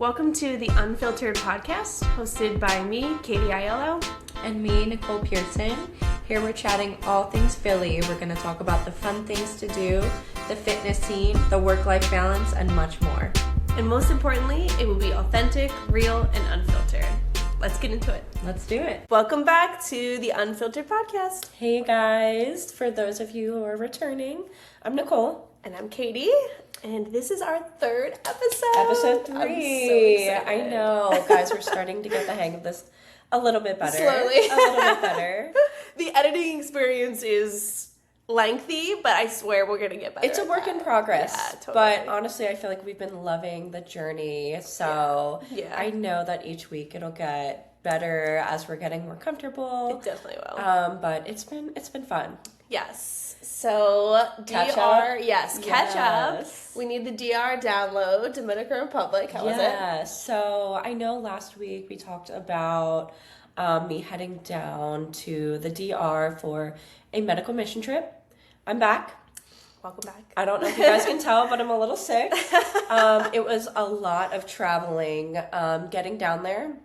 Welcome to the Unfiltered podcast, hosted by me, Katie Aiello. And me, Nicole Pearson. Here we're chatting all things Philly. We're going to talk about the fun things to do, the fitness scene, the work-life balance, and much more. And most importantly, it will be authentic, real, and unfiltered. Let's get into it. Let's do it. Welcome back to the Unfiltered podcast. Hey guys, for those of you who are returning, I'm Nicole. And I'm Katie. And this is our third episode. Episode 3. I'm so excited. I know. Guys, we're starting to get the hang of this a little bit better. Slowly. A little bit better. The editing experience is lengthy, but I swear we're going to get better. It's a work in progress. Yeah, totally. But honestly, I feel like we've been loving the journey. So Yeah. I know that each week it'll get better as we're getting more comfortable. It definitely will. But it's been fun. Yes. So Catch DR, up? yes, catch up. Yes. We need the DR download, Dominican Republic. How was it? Yeah. So I know last week we talked about me heading down to the DR for a medical mission trip. I'm back. Welcome back. I don't know if you guys can tell, but I'm a little sick. It was a lot of traveling, getting down there.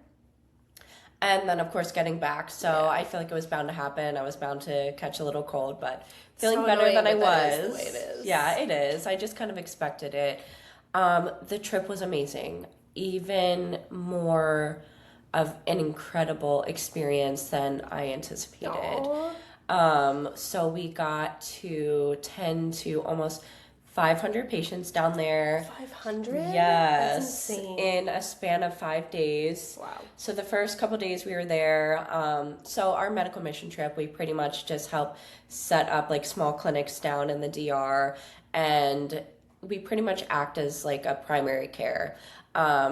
And then, of course, getting back. So Yeah. I feel like it was bound to happen. I was bound to catch a little cold, but feeling So better annoying, than I but that was. is the way it is. Yeah, it is. I just kind of expected it. The trip was amazing. Even more of an incredible experience than I anticipated. Aw. So we got to tend to almost 500 patients down there. 500? Yes, That's insane. in a span of 5 days. Wow. So the first couple days we were there, so our medical mission trip, we pretty much just help set up like small clinics down in the DR, and we pretty much act as like a primary care.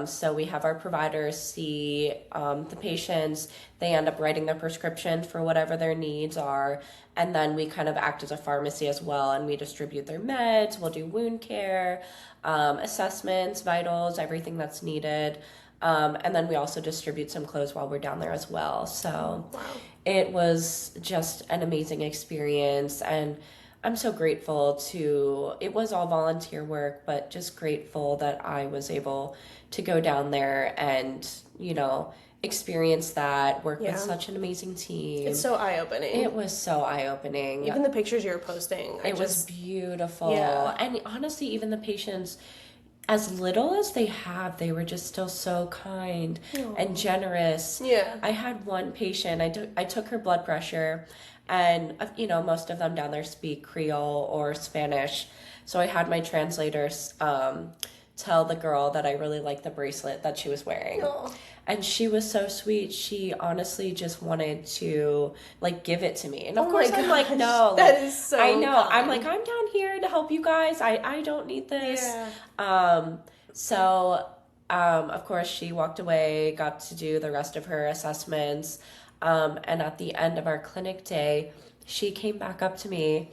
So we have our providers see the patients, they end up writing their prescription for whatever their needs are, and then we kind of act as a pharmacy as well, and we distribute their meds, we'll do wound care, assessments, vitals, everything that's needed, and then we also distribute some clothes while we're down there as well. So Wow. it was just an amazing experience, and I'm so grateful it was all volunteer work, but just grateful that I was able to go down there and, experience that, work Yeah. with such an amazing team. It's so eye-opening. It was so eye-opening. Even the pictures you were posting. It was beautiful. Yeah. And honestly, even the patients, as little as they have, they were just still so kind and generous. Yeah. I had one patient, I took her blood pressure, and most of them down there speak Creole or Spanish, so I had my translators tell the girl that I really liked the bracelet that she was wearing. Aw. And she was so sweet. She honestly just wanted to give it to me. And of Oh course my I'm like, gosh, no. that is so I know. I'm kind. like, I'm down here to help you guys. I don't need this. Yeah. So of course she walked away, got to do the rest of her assessments. And at the end of our clinic day, she came back up to me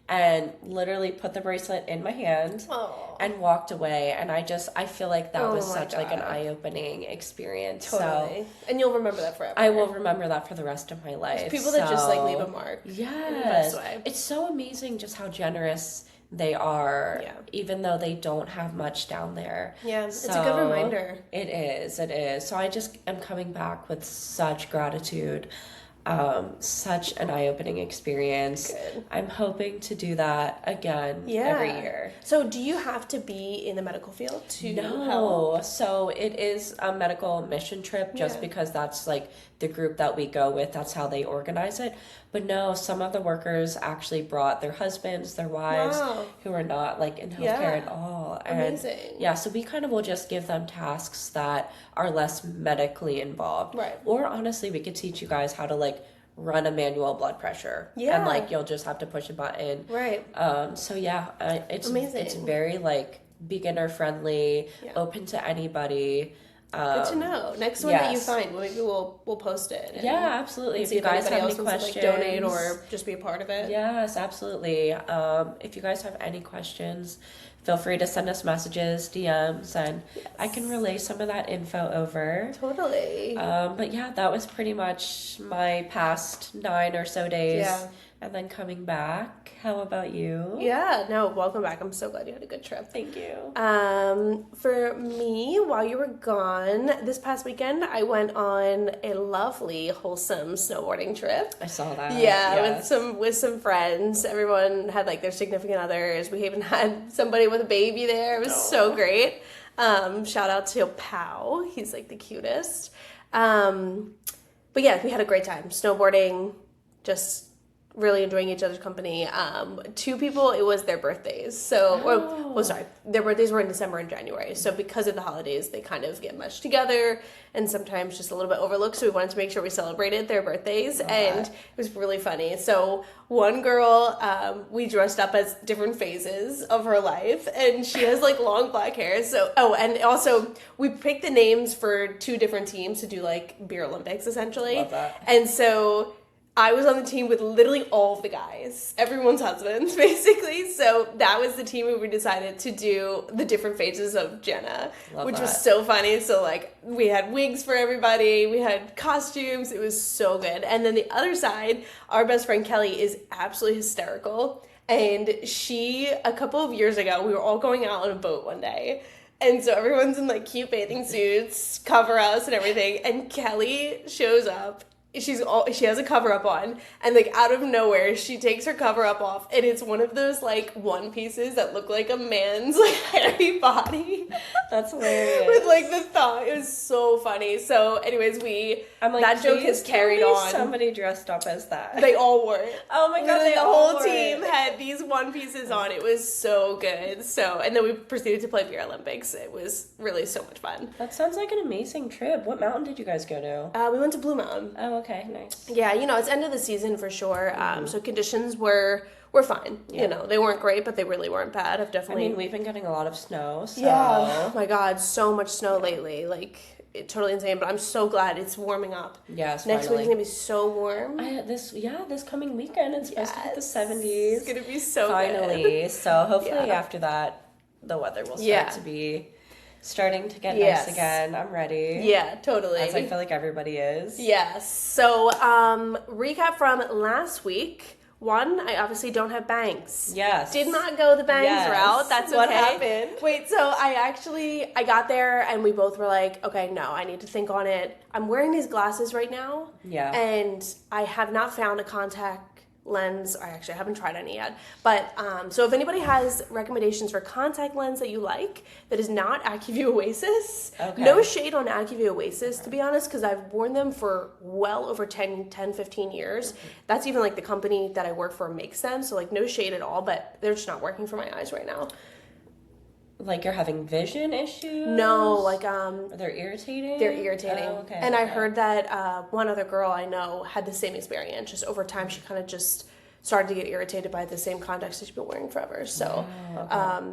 and literally put the bracelet in my hand Aw. and walked away. And I feel like that was Oh my such like an God. eye-opening experience. Totally. So And you'll remember that forever. I will remember that for the rest of my life. People that just So, leave a mark. yes. In the best way. It's so amazing just how generous they are, Yeah. even though they don't have much down there. Yeah, it's a So, good reminder. It is. So I just am coming back with such gratitude. Such an eye-opening experience. Good. I'm hoping to do that again every year. So do you have to be in the medical field to help? No, so it is a medical mission trip just Yeah. because that's like the group that we go with. That's how they organize it. But no, some of the workers actually brought their husbands, their wives, Wow. who are not like in healthcare Yeah. at all. And Amazing. yeah, so we kind of will just give them tasks that are less medically involved. Right. Or honestly, we could teach you guys how to run a manual blood pressure. Yeah. And you'll just have to push a button. Right. So yeah, it's Amazing. It's very beginner friendly, Yeah. open to anybody. Good to know. Next one that you yes. find, maybe we'll post it. And Yeah, absolutely. If see you guys anybody have else any wants to, questions, donate or just be a part of it. yes, absolutely. If you guys have any questions, feel free to send us messages, DMs, and I can relay some of that info over. Totally. But yeah, that was pretty much my past 9 or so days Yeah. and then coming back. How about you? Yeah, no, welcome back. I'm so glad you had a good trip. Thank you. For me, while you were gone, this past weekend, I went on a lovely, wholesome snowboarding trip. I saw that. Yeah, Yes. with some friends. Everyone had like their significant others. We even had somebody with a baby there. It was so great. Shout out to Pow. He's like the cutest. But yeah, we had a great time snowboarding, just really enjoying each other's company. Two people, it was their birthdays. So, their birthdays were in December and January. So because of the holidays, they kind of get mushed together and sometimes just a little bit overlooked. So we wanted to make sure we celebrated their birthdays, and it was really funny. So one girl, we dressed up as different phases of her life, and she has like long black hair. So, and also we picked the names for two different teams to do like beer Olympics essentially. Love that. And so I was on the team with literally all of the guys, everyone's husbands, basically. So that was the team where we decided to do the different phases of Jenna, which was so funny. So, like, we had wigs for everybody, we had costumes, it was so good. And then the other side, our best friend Kelly is absolutely hysterical. And she, a couple of years ago, we were all going out on a boat one day. And so everyone's in, like, cute bathing suits, cover us and everything. And Kelly shows up. She has a cover up on, and like out of nowhere she takes her cover up off, and it's one of those like one pieces that look like a man's like hairy body. That's hilarious. With like the thong. It was so funny. So anyways, I'm like, that joke has carried on. Somebody dressed up as that. They all were. Oh my god, the whole team had these one pieces on. It was so good. So, and then we proceeded to play beer Olympics. It was really so much fun. That sounds like an amazing trip. What mountain did you guys go to? We went to Blue Mountain. Oh, okay, nice. Yeah, it's end of the season for sure. So conditions were fine. Yeah. They weren't great, but they really weren't bad. I've definitely. We've been getting a lot of snow. So. Yeah. Oh my god, so much snow lately. Like, it's totally insane. But I'm so glad it's warming up. Yes. Next finally. week's gonna be so warm. This coming weekend it's supposed to hit the 70s. It's gonna be so finally. good. So hopefully after that, the weather will start to be starting to get nice again. I'm ready. Yeah, totally. As I feel like everybody is. Yes. So, recap from last week. One, I obviously don't have bangs. Yes. Did not go the bangs route. That's okay. What happened? Wait, so I got there and we both were like, okay, no, I need to think on it. I'm wearing these glasses right now. Yeah. And I have not found a contact lens. I haven't tried any yet. But, so if anybody has recommendations for contact lens that you like, that is not AccuView Oasis. Okay. No shade on AccuView Oasis, to be honest, because I've worn them for well over 10, 15 years. That's even like the company that I work for makes them. So like no shade at all, but they're just not working for my eyes right now. Like you're having vision issues? No, like they're irritating? They're irritating. Oh, okay. And I heard that one other girl I know had the same experience. Just over time she kind of just started to get irritated by the same contacts that she's been wearing forever. So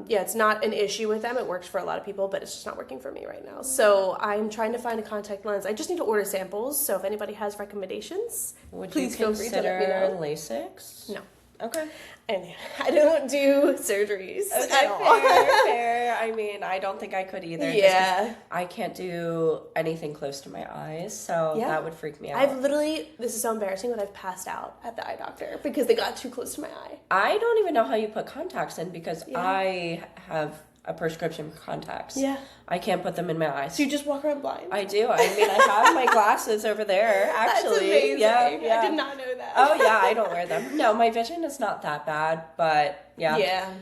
it's not an issue with them. It works for a lot of people, but it's just not working for me right now. So I'm trying to find a contact lens. I just need to order samples. So if anybody has recommendations, please feel free to let me know. LASIK? No. Okay. And I don't do surgeries at all. Fair. I don't think I could either. Yeah. I can't do anything close to my eyes, so that would freak me out. I've literally, this is so embarrassing, but I've passed out at the eye doctor because they got too close to my eye. I don't even know how you put contacts in because I have a prescription for contacts. Yeah. I can't put them in my eyes. So you just walk around blind? I do. I have my glasses over there, actually. That's amazing. Yeah. I did not know that. Oh, yeah, I don't wear them. No, my vision is not that bad, but yeah. Yeah.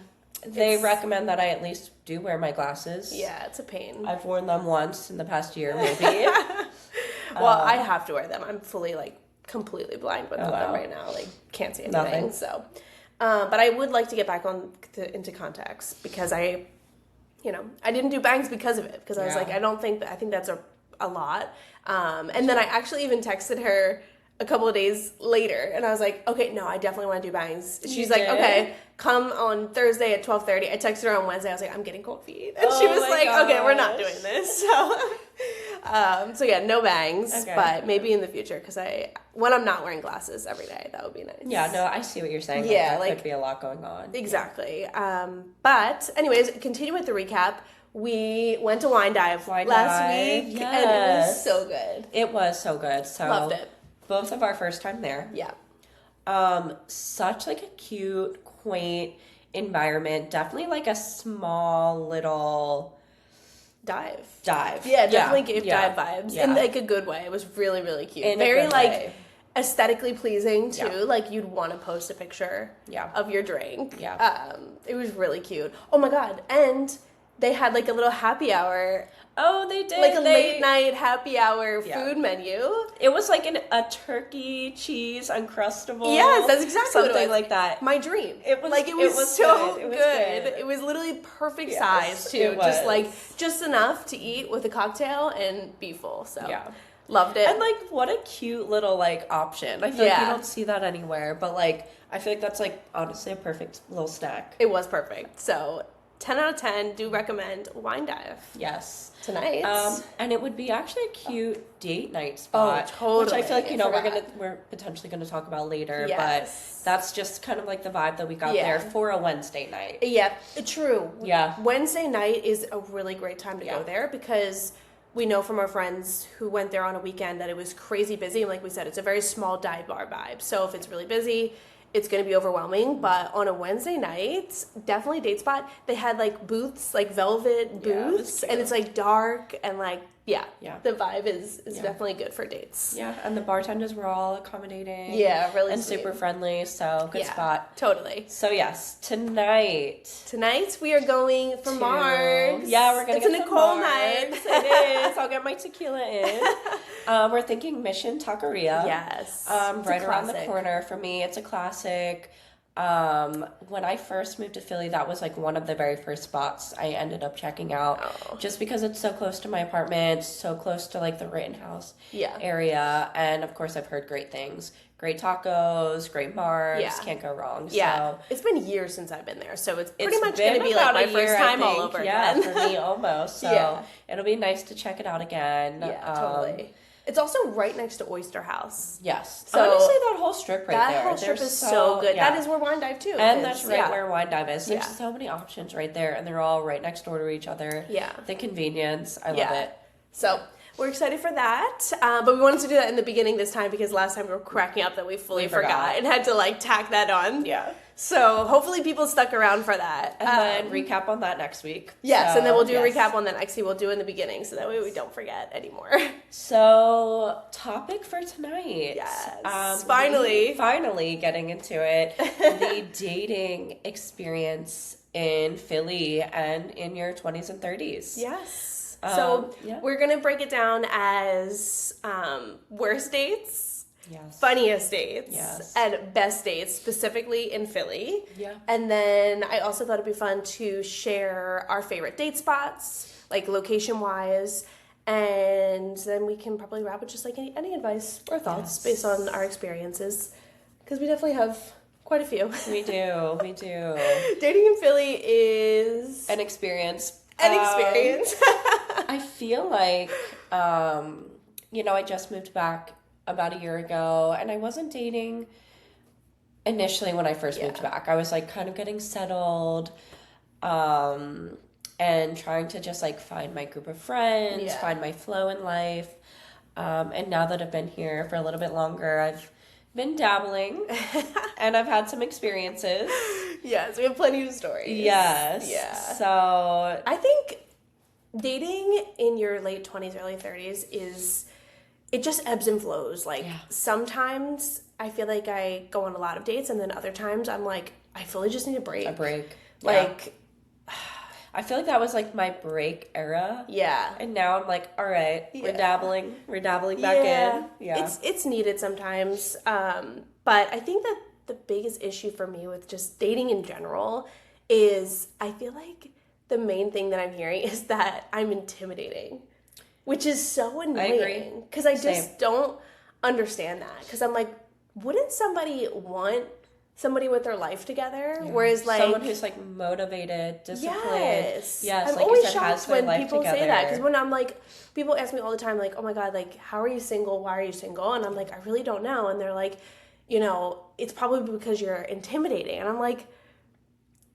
They recommend that I at least do wear my glasses. Yeah, it's a pain. I've worn them once in the past year, maybe. Well, I have to wear them. I'm fully, completely blind without them right now. Can't see anything. Nothing. So, but I would like to get back into contacts because I didn't do bangs because of it. Because I was like, I think that's a lot. And then I actually even texted her a couple of days later, and I was like, okay, no, I definitely want to do bangs. She's like, okay, come on Thursday at 12:30. I texted her on Wednesday. I was like, I'm getting cold feet. And she was like, okay, we're not doing this. So yeah, no bangs, but maybe in the future, because when I'm not wearing glasses every day, that would be nice. Yeah, no, I see what you're saying. Yeah, there could be a lot going on. Exactly. But anyways, continue with the recap. We went to Wine Dive last week, and it was so good. It was so good. So loved it. Both of our first time there. Yeah. Such like a cute, quaint environment. Definitely like a small little dive. Yeah, Definitely gave dive vibes in like a good way. It was really, really cute. In very like way. Aesthetically pleasing too. Like you'd want to post a picture of your drink. It was really cute. Oh my god. And they had like a little happy hour. Oh, they did. Like a late night happy hour food menu. It was like a turkey cheese uncrustable. Yes, that's exactly something what it was. like that. My dream. It was like it was so good. good. It was literally perfect size too. Just like just enough to eat with a cocktail and be full. So loved it. And like what a cute little like option. I feel like you don't see that anywhere, but like I feel like that's like honestly a perfect little snack. It was perfect. So 10 out of 10, do recommend Wine Dive. Yes. Tonight. And it would be actually a cute date night spot. Oh, totally. Which I feel like, we're potentially gonna talk about later. But that's just kind of like the vibe that we got there for a Wednesday night. Yeah, true. Yeah. Wednesday night is a really great time to go there because we know from our friends who went there on a weekend that it was crazy busy. And like we said, it's a very small dive bar vibe. So if it's really busy, it's going to be overwhelming, but on a Wednesday night, definitely date spot. They had like booths, like velvet booths, and it's like dark and like, the vibe is definitely good for dates. Yeah, and the bartenders were all accommodating. Yeah, really and sweet. super friendly, so good spot. Totally. So yes, tonight we are going for Margs. Yeah, we're going to get a Nicole night. It is. I'll get my tequila in. We're thinking Mission Taqueria. Yes. Right around the corner for me. It's a classic. When I first moved to Philly, that was like one of the very first spots I ended up checking out just because it's so close to my apartment, so close to like the Rittenhouse area. And of course I've heard great things. Great tacos, great bars, can't go wrong. Yeah. So, it's been years since I've been there, so it's pretty much going to be like my first time all over again. Yeah, for me almost. So it'll be nice to check it out again. Yeah, totally. It's also right next to Oyster House. Yes. So honestly, that whole strip right there. That whole strip is so good. Yeah. That is where Wine Dive too. And that's where Wine Dive is. There's so many options right there, and they're all right next door to each other. Yeah. The convenience. I love it. So we're excited for that. But we wanted to do that in the beginning this time because last time we were cracking up that we fully forgot and had to like tack that on. Yeah. So hopefully people stuck around for that. And then recap on that next week. Yes, and then we'll do a recap on that next week. We'll do it in the beginning so that way we don't forget anymore. So, topic for tonight. Yes. Finally getting into it. The dating experience in Philly and in your 20s and 30s. Yes. So we're going to break it down as worst dates. Yes. Funniest dates and best dates, specifically in Philly. Yeah. And then I also thought it'd be fun to share our favorite date spots, like location-wise, and then we can probably wrap with just like any advice or thoughts based on our experiences, because we definitely have quite a few. We do. Dating in Philly is an experience. I feel like, I just moved back about a year ago, and I wasn't dating initially when I first moved back. I was like kind of getting settled and trying to just like find my group of friends, find my flow in life. And now that I've been here for a little bit longer, I've been dabbling and I've had some experiences. Yes, we have plenty of stories. Yes. Yeah. So I think dating in your late 20s, early 30s it just ebbs and flows. Like sometimes I feel like I go on a lot of dates, and then other times I'm like, I fully just need a break. Like, I feel like that was like my break era. Yeah. And now I'm like, all right, we're dabbling back in. Yeah. It's needed sometimes. But I think that the biggest issue for me with just dating in general is I feel like the main thing that I'm hearing is that I'm intimidating. Which is so annoying because I just don't understand that. Because I'm like, wouldn't somebody want somebody with their life together? Yeah. Whereas like someone who's like motivated, disciplined. Yes, I'm like always you said, shocked when people say that, because when I'm like, people ask me all the time like, oh my god, like how are you single? Why are you single? And I'm like, I really don't know. And they're like, it's probably because you're intimidating. And I'm like,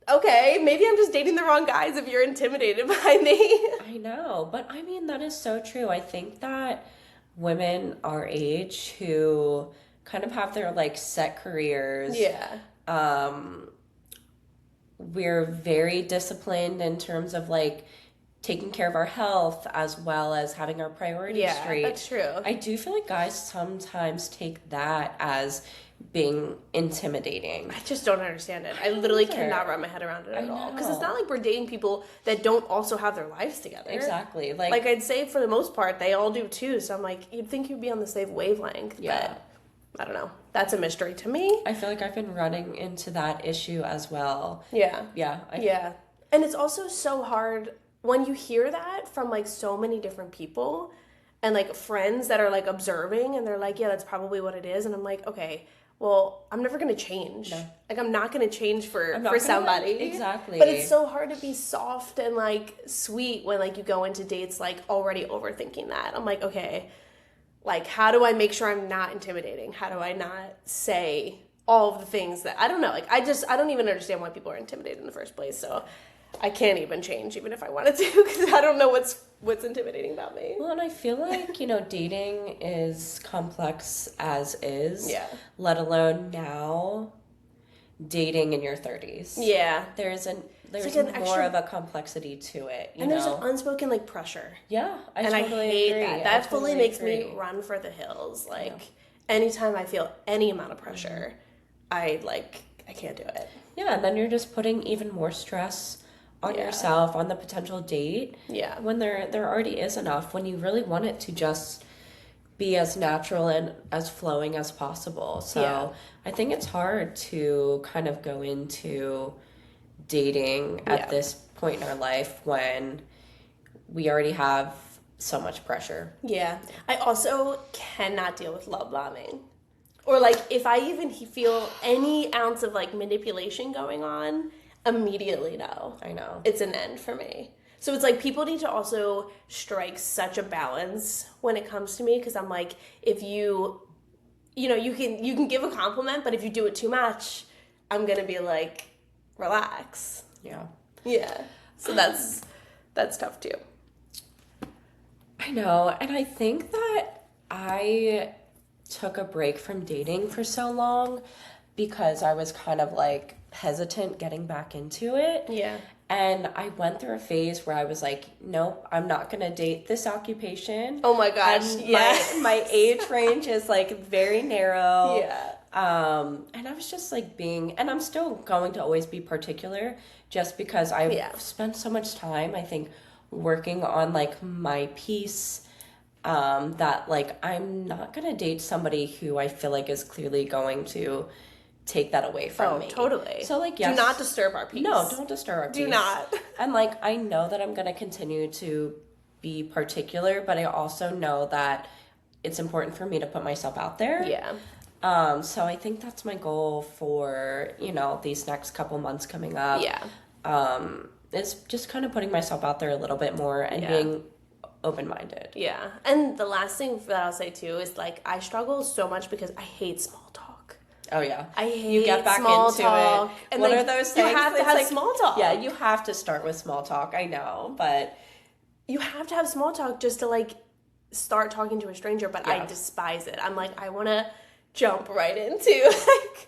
okay, maybe I'm just dating the wrong guys if you're intimidated by me. I know, but I mean, that is so true. I think that women our age who kind of have their like set careers. Yeah. We're very disciplined in terms of like taking care of our health as well as having our priorities straight. Yeah, that's true. I do feel like guys sometimes take that as being intimidating. I just don't understand it. I literally cannot wrap my head around it at all. Because it's not like we're dating people that don't also have their lives together. Exactly. Like I'd say for the most part, they all do too. So I'm like, you'd think you'd be on the same wavelength. Yeah. But I don't know. That's a mystery to me. I feel like I've been running into that issue as well. Yeah. Yeah. Yeah. And it's also so hard when you hear that from like so many different people and like friends that are like observing and they're like, yeah, that's probably what it is. And I'm like, okay, well, I'm never going to change. No. Like, I'm not going to change for somebody. Exactly. But it's so hard to be soft and like sweet when like you go into dates like already overthinking that. I'm like, okay, like, how do I make sure I'm not intimidating? How do I not say all of the things that I don't know? Like, I don't even understand why people are intimidated in the first place. So I can't even change, even if I wanted to, because I don't know what's intimidating about me. Well, and I feel like, dating is complex as is. Yeah. Let alone now dating in your 30s. Yeah. There's like more of a complexity to it, and there's an unspoken like pressure. Yeah, I totally hate agree. That. That fully totally makes me run for the hills. Like anytime I feel any amount of pressure, I can't do it. Yeah, and then you're just putting even more stress on yourself, on the potential date. Yeah. When there already is enough, when you really want it to just be as natural and as flowing as possible. So I think it's hard to kind of go into dating at this point in our life when we already have so much pressure. Yeah. I also cannot deal with love bombing. Or like if I even feel any ounce of like manipulation going on, immediately no. I know. It's an end for me. So it's like people need to also strike such a balance when it comes to me, because I'm like, if you can give a compliment, but if you do it too much, I'm going to be like, relax. Yeah. Yeah. So that's tough too. I know. And I think that I took a break from dating for so long because I was kind of like hesitant getting back into it. Yeah. And I went through a phase where I was like, nope, I'm not going to date this occupation. Oh my gosh. And my age range is like very narrow. Yeah. And I was just like and I'm still going to always be particular just because I've spent so much time, I think, working on like my piece, that like I'm not going to date somebody who I feel like is clearly going to take that away from me. Totally. So like, yes. Do not disturb our peace. No, don't disturb our peace. Do not. And like, I know that I'm going to continue to be particular, but I also know that it's important for me to put myself out there. Yeah. So I think that's my goal for, these next couple months coming up. Yeah. Is just kind of putting myself out there a little bit more and being open-minded. Yeah. And the last thing that I'll say too is like, I struggle so much because I hate small talk. Oh yeah. I hate you get back small into talk. It. And what like, are those things? You have to have small talk. Yeah, you have to start with small talk. I know, but you have to have small talk just to like start talking to a stranger, but I despise it. I'm like, I want to jump right into like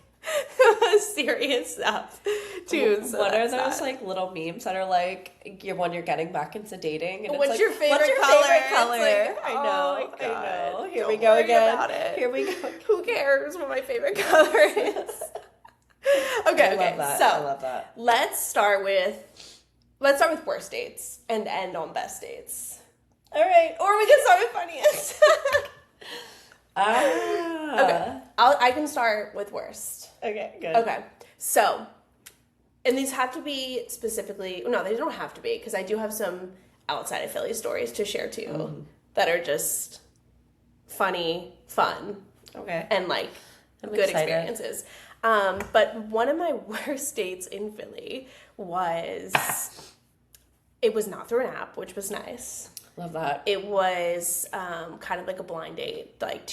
serious stuff too. So what are those like little memes that are like when you're getting back into dating? And what's it's your like, favorite what's your color? favorite color? Like, I know. I know. Here Don't we go worry again. About it. Here we go. Who cares what my favorite color is? Okay. I So love that. Let's start with worst dates and end on best dates. All right. Or we can start with funniest. Okay. I can start with worst. Okay, good. Okay. So, and these have to be specifically, no, they don't have to be, because I do have some outside of Philly stories to share too that are just funny, fun. Okay. And like good experiences. But one of my worst dates in Philly it was not through an app, which was nice. Love that. It was kind of like a blind date. Like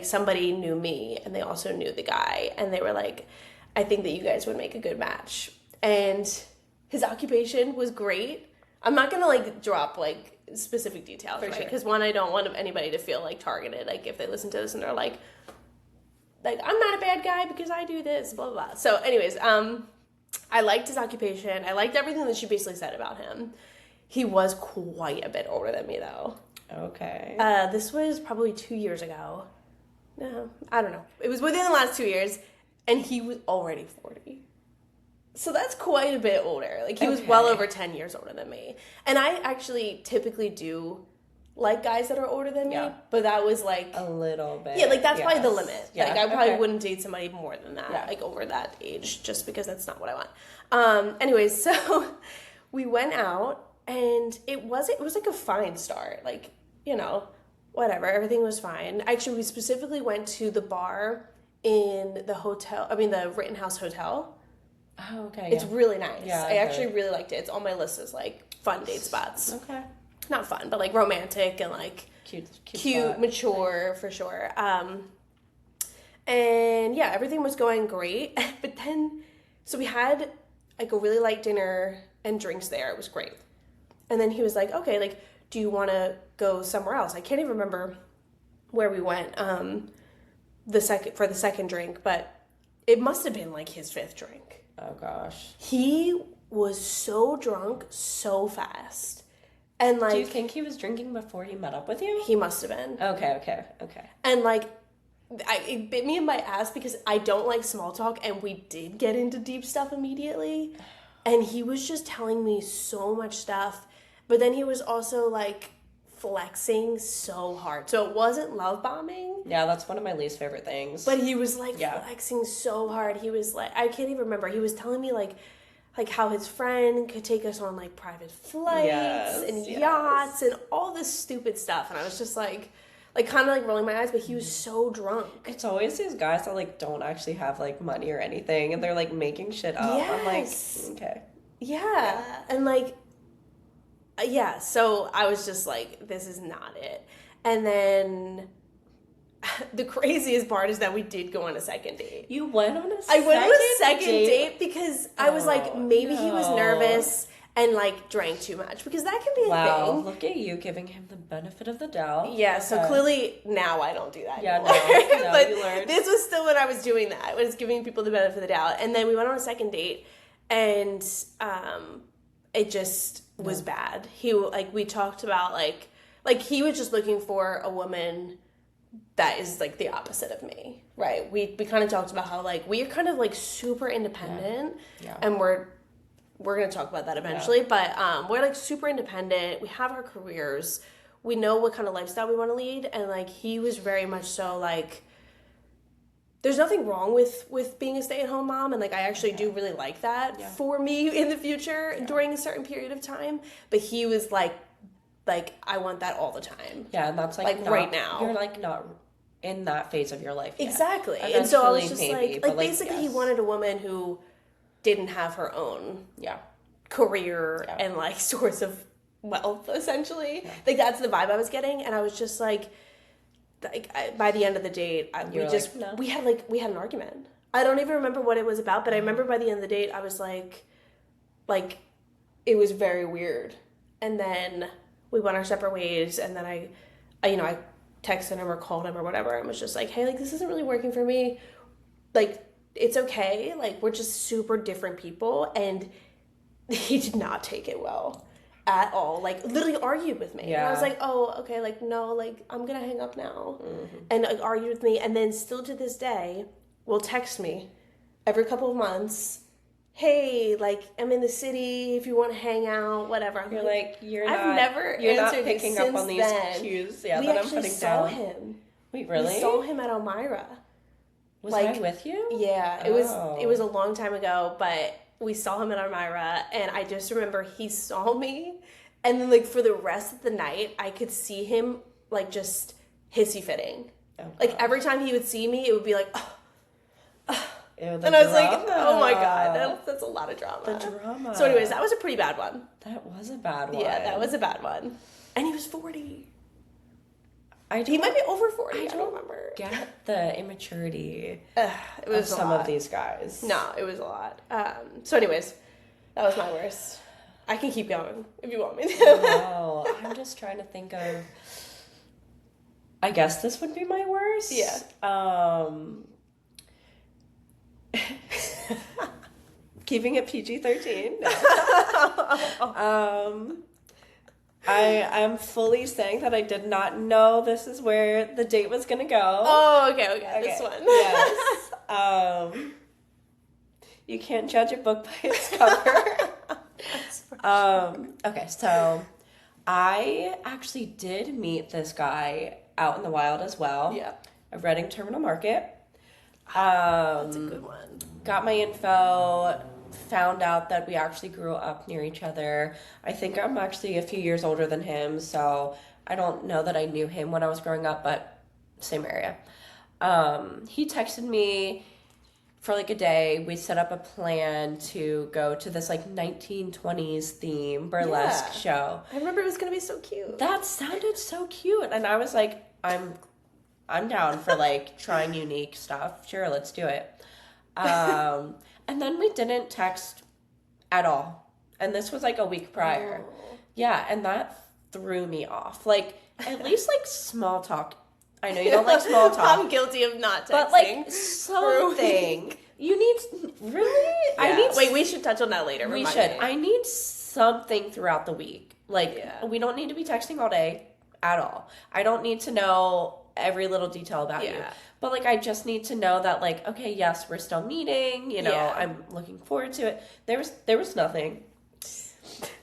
somebody knew me and they also knew the guy, and they were like, I think that you guys would make a good match. And his occupation was great. I'm not gonna like drop like specific details, right? Because one, I don't want anybody to feel like targeted. Like if they listen to this and they're like, like, I'm not a bad guy because I do this, blah, blah, blah. So anyways, I liked his occupation. I liked everything that she basically said about him. He was quite a bit older than me, though. Okay. This was probably 2 years ago. No, I don't know. It was within the last 2 years, and he was already 40. So that's quite a bit older. Like, he was well over 10 years older than me. And I actually typically do like guys that are older than me, but that was like... a little bit. Yeah, like, that's probably the limit. Yeah. Like, I probably wouldn't date somebody more than that, like, over that age, just because that's not what I want. Anyways, so we went out, and it was like a fine start. Like, you know, whatever, everything was fine. Actually, we specifically went to the bar in the Rittenhouse Hotel. Oh, okay. It's really nice. Yeah, I actually really liked it. It's on my list as, like, fun date spots. Okay. Not fun, but, like, romantic and, like, cute, mature, for sure. And, yeah, everything was going great. But then, so we had, like, a really light dinner and drinks there. It was great. And then he was like, okay, like, do you want to go somewhere else? I can't even remember where we went for the second drink, but it must have been, like, his fifth drink. Oh, gosh. He was so drunk so fast. And, like... Do you think he was drinking before he met up with you? He must have been. Okay. And, like, it bit me in my ass because I don't like small talk, and we did get into deep stuff immediately. And he was just telling me so much stuff. But then he was also, like, flexing so hard. So it wasn't love bombing. Yeah, that's one of my least favorite things. But he was, like, flexing so hard. He was, like... I can't even remember. He was telling me, like how his friend could take us on, like, private flights and yachts and all this stupid stuff. And I was just, like kind of, like, rolling my eyes, but he was so drunk. It's always these guys that, like, don't actually have, like, money or anything, and they're, like, making shit up. Yes. I'm like, okay. Yeah. And, like, yeah, so I was just like, this is not it. And then... the craziest part is that we did go on a second date. You went on a second date? I went on a second date because I was like, maybe he was nervous and, like, drank too much. Because that can be a thing. Wow, look at you giving him the benefit of the doubt. Yeah, so clearly now I don't do that anymore. No, but you learned. This was still when I was doing that. I was giving people the benefit of the doubt. And then we went on a second date, and it just was bad. We talked about, like he was just looking for a woman that is, like, the opposite of me, right? We kind of talked about how, like, we are kind of, like, super independent, and we're going to talk about that eventually, but we're, like, super independent. We have our careers. We know what kind of lifestyle we want to lead, and, like, he was very much so, like, there's nothing wrong with being a stay-at-home mom, and, like, I actually do really like that for me in the future during a certain period of time, but he was, like, I want that all the time. Yeah, and that's, like not, right now. You're, like, not in that phase of your life yet. Exactly. Eventually, and so I was just maybe, like basically he wanted a woman who didn't have her own career and, like, source of wealth, essentially. Yeah. Like, that's the vibe I was getting, and I was just like by the end of the date, we had an argument. I don't even remember what it was about, but I remember by the end of the date, I was like it was very weird. And then we went our separate ways, and then I texted him or called him or whatever, and was just like, hey, like, this isn't really working for me. Like, it's okay. Like, we're just super different people. And he did not take it well at all. Like, literally argued with me. Yeah. And I was like, oh, okay, like, no, like, I'm gonna hang up now. Mm-hmm. And, like, argued with me, and then still to this day will text me every couple of months, hey, like, I'm in the city, if you want to hang out, whatever. I'm you're like, you're not picking up on these cues that I'm putting down. We actually saw him. Wait, really? We saw him at Elmira. Was I with you? Yeah, it was a long time ago, but we saw him at Elmira, and I just remember he saw me, and then, like, for the rest of the night, I could see him, like, just hissy fitting. Oh, like, every time he would see me, it would be like, Ew, and I was like, oh my god, that's a lot of drama. The drama. So anyways, that was a pretty bad one. That was a bad one. Yeah, that was a bad one. And he was 40. He might be over 40, I don't remember. Get the immaturity it was of some of these guys. No, it was a lot. So anyways, that was my worst. I can keep going if you want me to. No, I'm just trying to think of... I guess this would be my worst. Yeah. Keeping it PG-13. No. I'm fully saying that I did not know this is where the date was gonna go. Oh, okay. This one. Yes. You can't judge a book by its cover. Okay, so I actually did meet this guy out in the wild as well. Yeah. At Reading Terminal Market. That's a good one. Got my info, found out that we actually grew up near each other. I think I'm actually a few years older than him, so I don't know that I knew him when I was growing up, but same area. He texted me for like a day. We set up a plan to go to this like 1920s theme burlesque show. I remember it was going to be so cute. That sounded so cute. And I was like, I'm down for like trying unique stuff. Sure, let's do it. And then we didn't text at all. And this was like a week prior. Oh. Yeah, and that threw me off. Like, at least like small talk. I know you don't like small talk. I'm guilty of not texting. But like something. You need, really? Yeah. Wait, we should touch on that later. We should. I need something throughout the week. Like, we don't need to be texting all day at all. I don't need to know every little detail about you. But like, I just need to know that like, okay, yes, we're still meeting, you know, I'm looking forward to it. There was nothing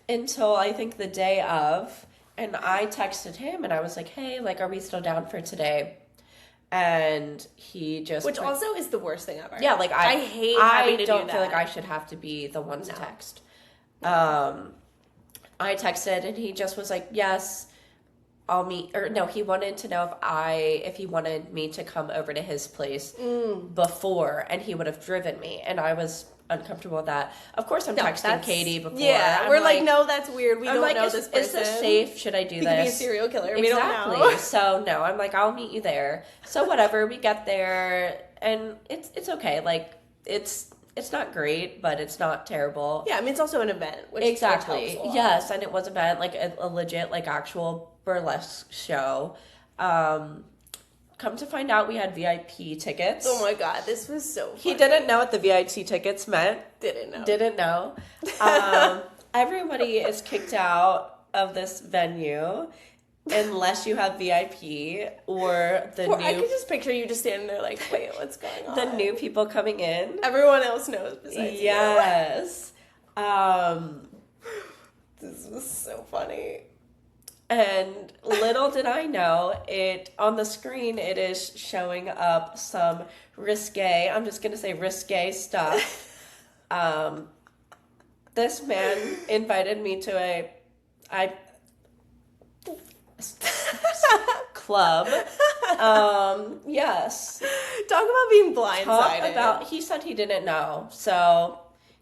until I think the day of, and I texted him and I was like, hey, like, are we still down for today? And he just... Which also is the worst thing ever. Yeah, like, I hate having to do that. I don't feel like I should have to be the one to text. I texted and he just was like, yes, I'll meet... Or no, he wanted to know if he wanted me to come over to his place before, and he would have driven me. And I was uncomfortable with that. Of course, I'm texting Katie before. Yeah, we're like, no, that's weird. We don't know this person. Is this safe? Should I do this? He could be a serial killer. Exactly. We don't know. So no, I'm like, I'll meet you there. So whatever, we get there, and it's okay. Like it's not great, but it's not terrible. Yeah, I mean it's also an event. Which Exactly. Yes, and it was an event, like a legit, like actual burlesque show. Come to find out, we had VIP tickets. Oh my god, this was so funny. He didn't know what the VIP tickets meant. Didn't know. Everybody is kicked out of this venue unless you have VIP or the new... I could just picture you just standing there like, wait, what's going on? The new people coming in. Everyone else knows besides you. Yes. This was so funny. And little did I know, on the screen it is showing up some risque, I'm just going to say risque stuff. This man invited me to a club. Yes. Talk about being blindsided. He said he didn't know, so...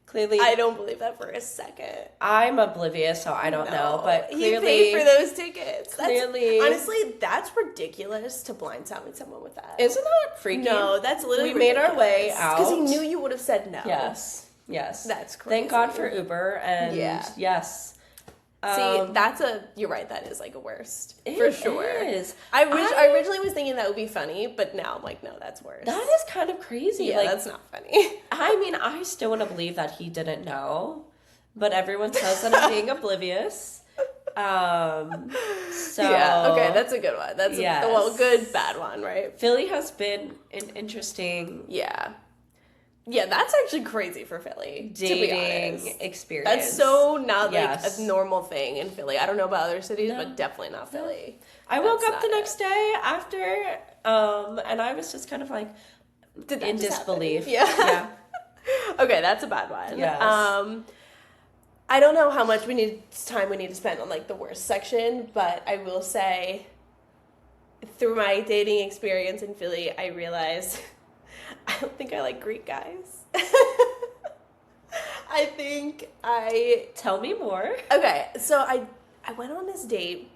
Clearly, I don't believe that for a second. I'm oblivious, so I don't know. But clearly, he paid for those tickets. Clearly, honestly, that's ridiculous to blindside someone with that. Isn't that freaky? No, that's literally we made our way out because he knew you would have said no. Yes, that's crazy. Thank God for Uber and yes. See, you're right, that is like a worst. For sure. Is. I originally was thinking that would be funny, but now I'm like, no, that's worse. That is kind of crazy. Yeah, that's not funny. I mean, I still want to believe that he didn't know, but everyone says that I'm being oblivious. So yeah, okay, that's a good one. That's a good, bad one, right? Philly has been an interesting... Yeah, that's actually crazy for Philly. Dating experience. That's so not like a normal thing in Philly. I don't know about other cities, but definitely not Philly. I woke up the next day after, and I was just kind of like in disbelief. Yeah. Okay, that's a bad one. Yes. I don't know how much time we need to spend on like the worst section, but I will say, through my dating experience in Philly, I realized I don't think I like Greek guys. Tell me more. Okay, so I went on this date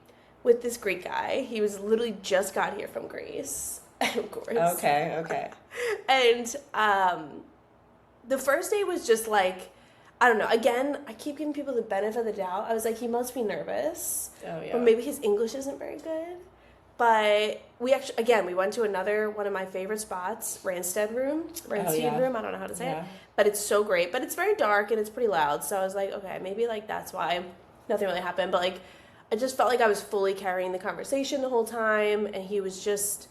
with this Greek guy. He was literally just got here from Greece, of course. Okay. And the first date was just like, I don't know. Again, I keep giving people the benefit of the doubt. I was like, he must be nervous. Oh, yeah. Or maybe his English isn't very good. But we actually, again, we went to another one of my favorite spots, Randstead Room. I don't know how to say it. But it's so great. But it's very dark and it's pretty loud. So I was like, okay, maybe like that's why nothing really happened. But like, I just felt like I was fully carrying the conversation the whole time. And he was just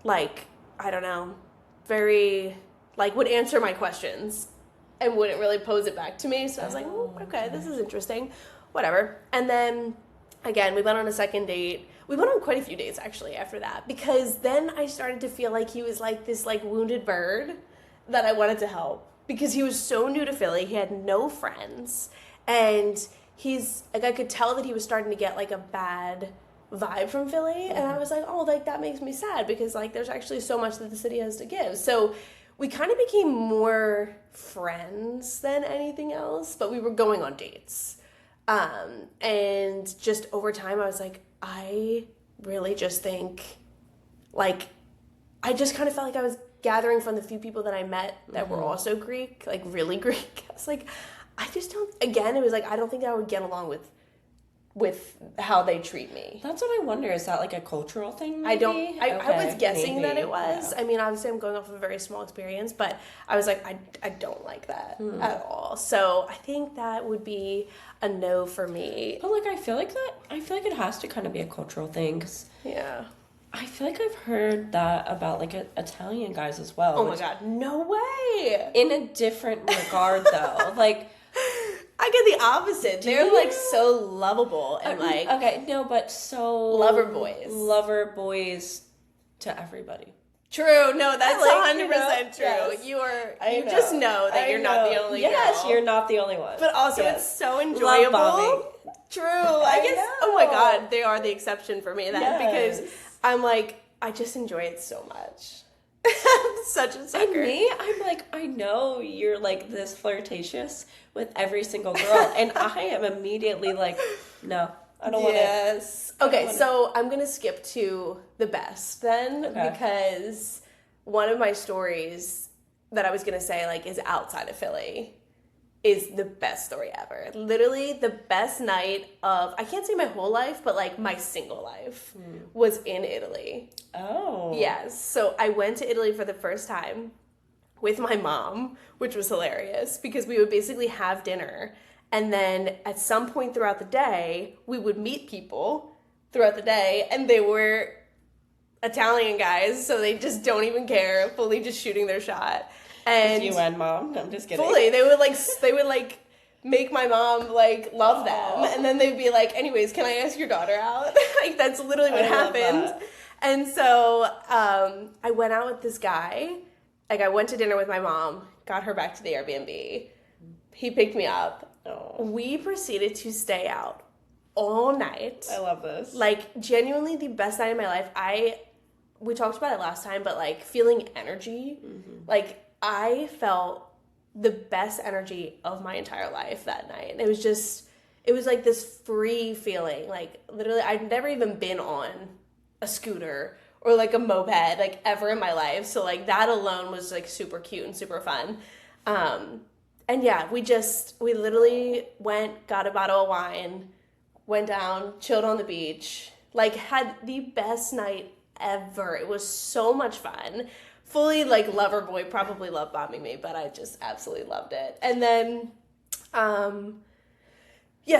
like, I don't know, very, like, would answer my questions and wouldn't really pose it back to me. So I was like, okay, this is interesting. Whatever. And then, again, we went on a second date. We went on quite a few dates, actually, after that. Because then I started to feel like he was like this, like, wounded bird that I wanted to help. Because he was so new to Philly. He had no friends. And he's, like, I could tell that he was starting to get, like, a bad vibe from Philly. And I was like, oh, like, that makes me sad. Because, like, there's actually so much that the city has to give. So we kind of became more friends than anything else, but we were going on dates. And just over time, I was like, I really just think, like, I just kind of felt like I was gathering from the few people that I met that were also Greek, like, really Greek. I was like, I just don't, again, it was like, I don't think I would get along with how they treat me. That's what I wonder. Is that like a cultural thing? Maybe? I was guessing that it was. Yeah. I mean, obviously I'm going off of a very small experience, but I was like, I don't like that at all. So I think that would be a no for me. But like, I feel like it has to kind of be a cultural thing. 'Cause yeah. I feel like I've heard that about like Italian guys as well. Oh my God, no way. In a different regard though. Like, I get the opposite. They're like so lovable and like but so lover boys to everybody. True. No, that's like, 100% true. Yes. You just know that you're not the only girl. Yes, you're not the only one. But also it's so enjoyable. Love True. I guess know. Oh my God, they are the exception for me then because I'm like, I just enjoy it so much. I'm such a sucker. And me, I'm like, I know you're like this flirtatious with every single girl, and I am immediately like, no, I don't want it. Yes. Okay, so I'm gonna skip to the best then because one of my stories that I was gonna say like is outside of Philly is the best story ever. Literally the best night of, I can't say my whole life, but like my single life was in Italy. Oh. Yes. So I went to Italy for the first time with my mom, which was hilarious because we would basically have dinner. And then at some point throughout the day, we would meet people throughout the day and they were Italian guys. So they just don't even care, fully just shooting their shot. And you and mom? I'm just kidding. Fully. They would like make my mom like love them. And then they'd be like, anyways, can I ask your daughter out? Like that's literally what happened. And so I went out with this guy. Like I went to dinner with my mom, got her back to the Airbnb. He picked me up. Oh. We proceeded to stay out all night. I love this. Like genuinely the best night of my life. We talked about it last time, but like feeling energy, like I felt the best energy of my entire life that night. And it was like this free feeling. Like literally I'd never even been on a scooter or like a moped like ever in my life. So like that alone was like super cute and super fun. And yeah, we literally went, got a bottle of wine, went down, chilled on the beach, like had the best night ever. It was so much fun. Fully like lover boy, probably love bombing me, but I just absolutely loved it. And then,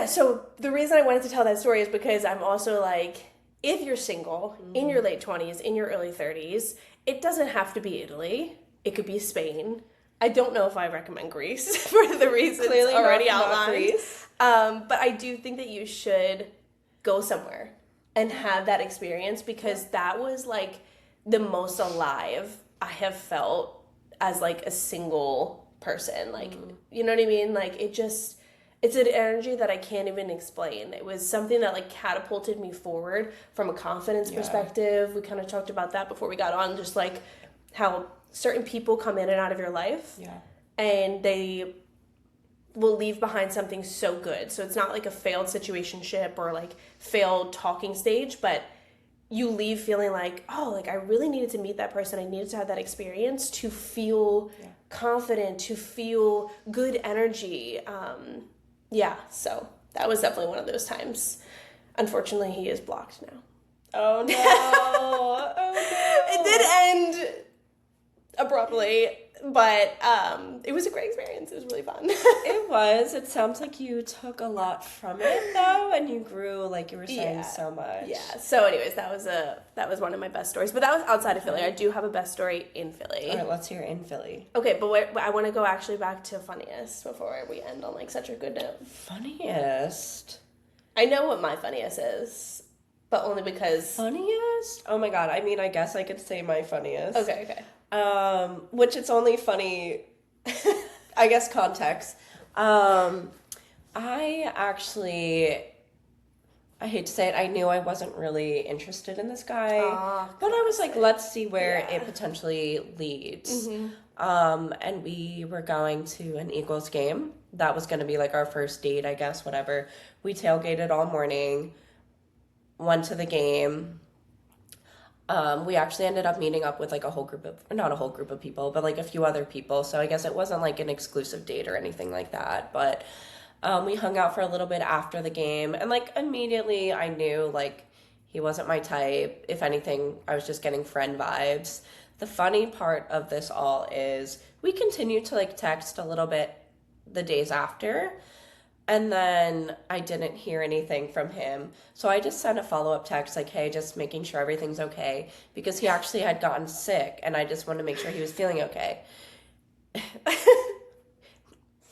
so the reason I wanted to tell that story is because I'm also like, if you're single, in your late 20s, in your early 30s, it doesn't have to be Italy. It could be Spain. I don't know if I recommend Greece for the reasons Clearly already not outlined. Greece. But I do think that you should go somewhere and have that experience because that was like the most alive I have felt as like a single person. Like, you know what I mean? Like it's an energy that I can't even explain. It was something that like catapulted me forward from a confidence perspective. We kind of talked about that before we got on, just like how certain people come in and out of your life and they will leave behind something so good. So it's not like a failed situationship or like failed talking stage, but you leave feeling like, oh, like I really needed to meet that person. I needed to have that experience to feel confident, to feel good energy. So that was definitely one of those times. Unfortunately, he is blocked now. Oh no. Oh no. It did end abruptly, but it was a great experience. It was really fun. It was. It sounds like you took a lot from it though, and you grew, like you were saying, so much. Yeah. So anyways, that was one of my best stories. But that was outside of Philly. I do have a best story in Philly. All right, let's hear in Philly. Okay, but I want to go actually back to funniest before we end on like such a good note. Funniest? I know what my funniest is, but only because... Funniest? Oh my god, I mean, I guess I could say my funniest. Okay. Which it's only funny, I guess, context. I hate to say it, I knew I wasn't really interested in this guy, but I was like, let's see where it potentially leads. And we were going to an Eagles game. That was going to be like our first date, I guess, whatever. We tailgated all morning, went to the game. We actually ended up meeting up with like not a whole group of people, but like a few other people. So I guess it wasn't like an exclusive date or anything like that. But we hung out for a little bit after the game, and like immediately I knew like he wasn't my type. If anything, I was just getting friend vibes. The funny part of this all is we continued to like text a little bit the days after, and then I didn't hear anything from him. So I just sent a follow-up text like, hey, just making sure everything's okay, because he actually had gotten sick and I just wanted to make sure he was feeling okay.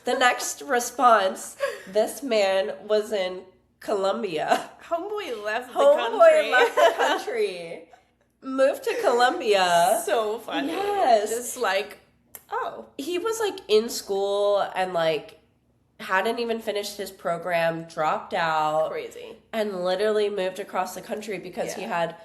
The next response, this man was in Colombia. Homeboy left the country. Moved to Colombia. So funny. Yes. Just like, oh. He was like in school and like hadn't even finished his program, dropped out. Crazy. And literally moved across the country because he had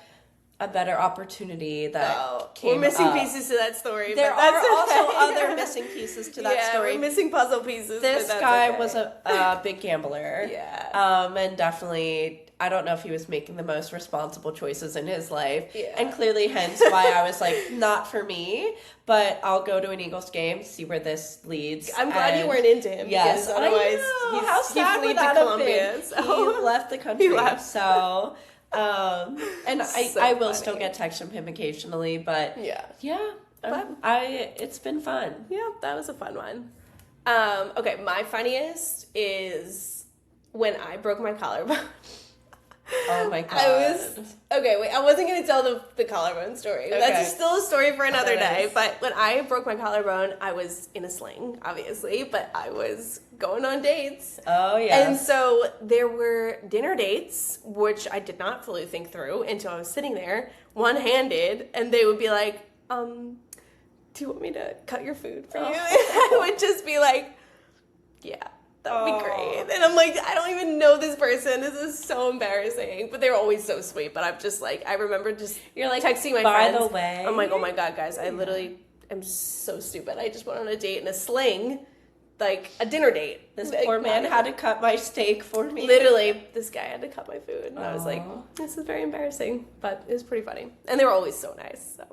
a better opportunity that came We're missing up. pieces to that story. There but that's are also okay. other missing pieces to that story. We're missing puzzle pieces. This but that's guy okay. was a big gambler. And definitely, I don't know if he was making the most responsible choices in his life. And clearly, hence why I was like, not for me, but I'll go to an Eagles game, see where this leads. I'm glad you weren't into him. Yes, because otherwise how sad would that have been? So. He left the country. He left. So... and So I will funny. still get texts from him occasionally, but but it's been fun. Yeah, that was a fun one. Okay, my funniest is when I broke my collarbone. Oh my god! I wasn't gonna tell the collarbone story. Okay. That's still a story for another day. Nice. But when I broke my collarbone, I was in a sling, obviously, but I was going on dates. Oh yeah. And so there were dinner dates, which I did not fully think through until I was sitting there, one-handed, and they would be like, do you want me to cut your food for you? And I would just be like, yeah. That would be great. And I'm like, I don't even know this person. This is so embarrassing. But they were always so sweet. But I'm just like, I remember just You're like, texting my by friends. the way. I'm like, oh my God, guys, I literally am so stupid. I just went on a date in a sling, like a dinner date. This poor man had to cut my steak for me. Literally, this guy had to cut my food. And I was like, this is very embarrassing. But it was pretty funny. And they were always so nice. So,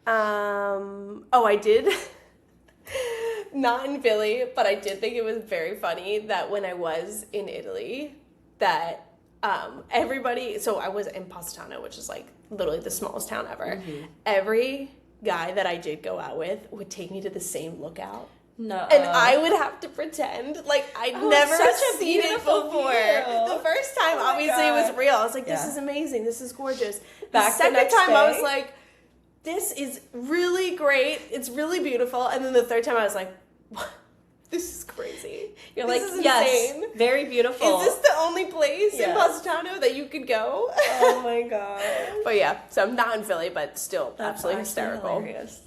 I did... Not in Philly, but I did think it was very funny that when I was in Italy, that everybody, so I was in Positano, which is like literally the smallest town ever. Mm-hmm. Every guy that I did go out with would take me to the same lookout. No. And I would have to pretend like I'd never seen it before. View. The first time, obviously, it was real. I was like, this is amazing. This is gorgeous. Back the second next time, day, I was like, this is really great. It's really beautiful. And then the third time I was like, what? This is crazy. You're this like, is yes, insane. Very beautiful. Is this the only place in Positano that you could go? Oh my god. But yeah, so I'm not in Philly, but still absolutely hysterical. Hilarious.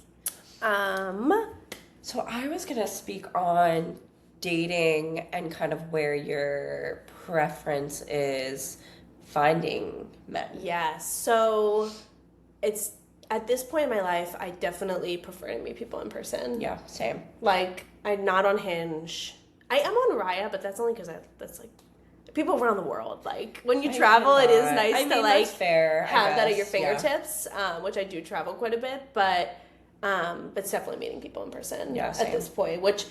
So I was gonna speak on dating and kind of where your preference is finding men. Yeah, so it's at this point in my life, I definitely prefer to meet people in person. Yeah, same. Like, I'm not on Hinge. I am on Raya, but that's only because that's like people around the world. Like, when you travel, it is nice to like have that at your fingertips, which I do travel quite a bit, but it's definitely meeting people in person at this point, which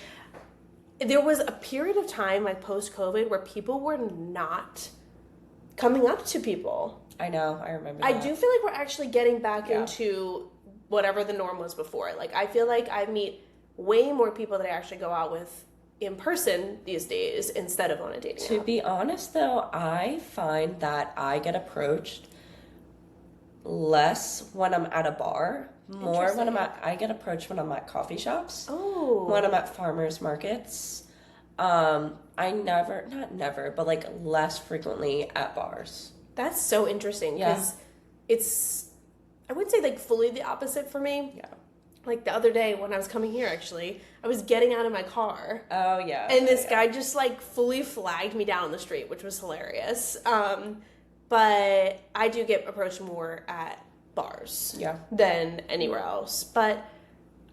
there was a period of time like post-COVID where people were not coming up to people. I know, I remember that. I do feel like we're actually getting back into whatever the norm was before. Like, I feel like I meet way more people that I actually go out with in person these days instead of on a dating app. To be honest, though, I find that I get approached less when I'm at a bar, more when I get approached when I'm at coffee shops. Oh. When I'm at farmers markets. I not never, but like less frequently at bars. That's so interesting because it's, I would say like fully the opposite for me. Yeah. Like the other day when I was coming here, actually, I was getting out of my car. Oh, yeah. And this guy just like fully flagged me down the street, which was hilarious. But I do get approached more at bars than anywhere else. But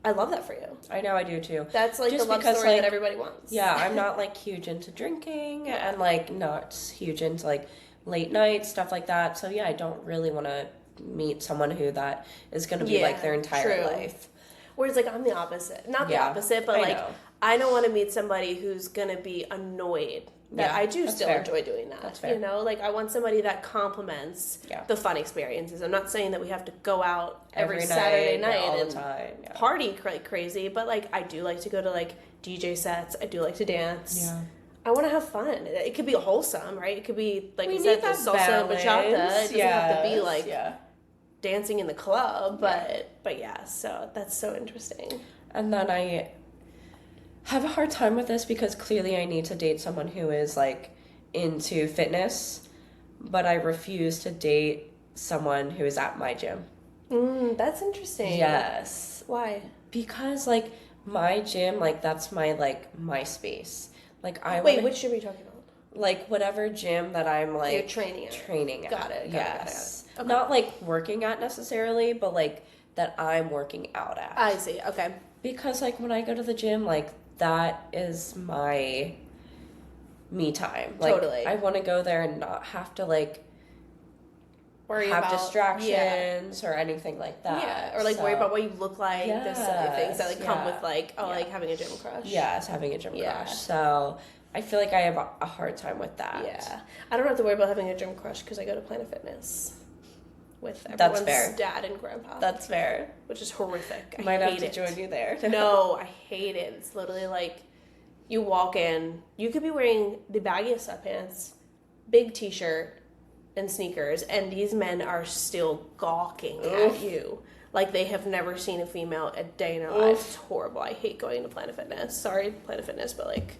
I love that for you. I know, I do too. That's like just the love story that everybody wants. Yeah, I'm not like huge into drinking and like not huge into like late night stuff like that. So yeah, I don't really want to meet someone who that is going to be like their entire life. Whereas like I'm the opposite. Not the opposite, but I don't want to meet somebody who's going to be annoyed. That I do still enjoy doing that. That's fair. You know, like I want somebody that complements the fun experiences. I'm not saying that we have to go out every Saturday night all and the time. party like crazy, but like I do like to go to like DJ sets. I do like to dance. Yeah. I want to have fun. It could be wholesome, right? It could be like we said, need that salsa and balance. bachata. It doesn't have to be like yeah. dancing in the club, but yeah, so that's so interesting. And then I have a hard time with this because clearly I need to date someone who is like into fitness, but I refuse to date someone who is at my gym. That's interesting. Yes. Why? Because like my gym, like that's my space. Like which gym are you talking about? Like whatever gym that I'm like you're training at. Got it. Yes. Okay. Not like working at necessarily, but like that I'm working out at. I see. Okay. Because like when I go to the gym, like that is my me time. Like, totally. I want to go there and not have to like worry have about distractions or anything like that. Yeah, or like worry about what you look like. Those silly things that like come with like like having a gym crush. Yes, having a gym crush. So I feel like I have a hard time with that. Yeah, I don't have to worry about having a gym crush because I go to Planet Fitness with everyone's dad and grandpa. That's fair. Which is horrific. I might hate have to join you there. No, I hate it. It's literally like you walk in, you could be wearing the baggiest sweatpants, big t-shirt, and sneakers, and these men are still gawking at you like they have never seen a female a day in their lives. It's horrible. I hate going to Planet Fitness. Sorry, Planet Fitness, but like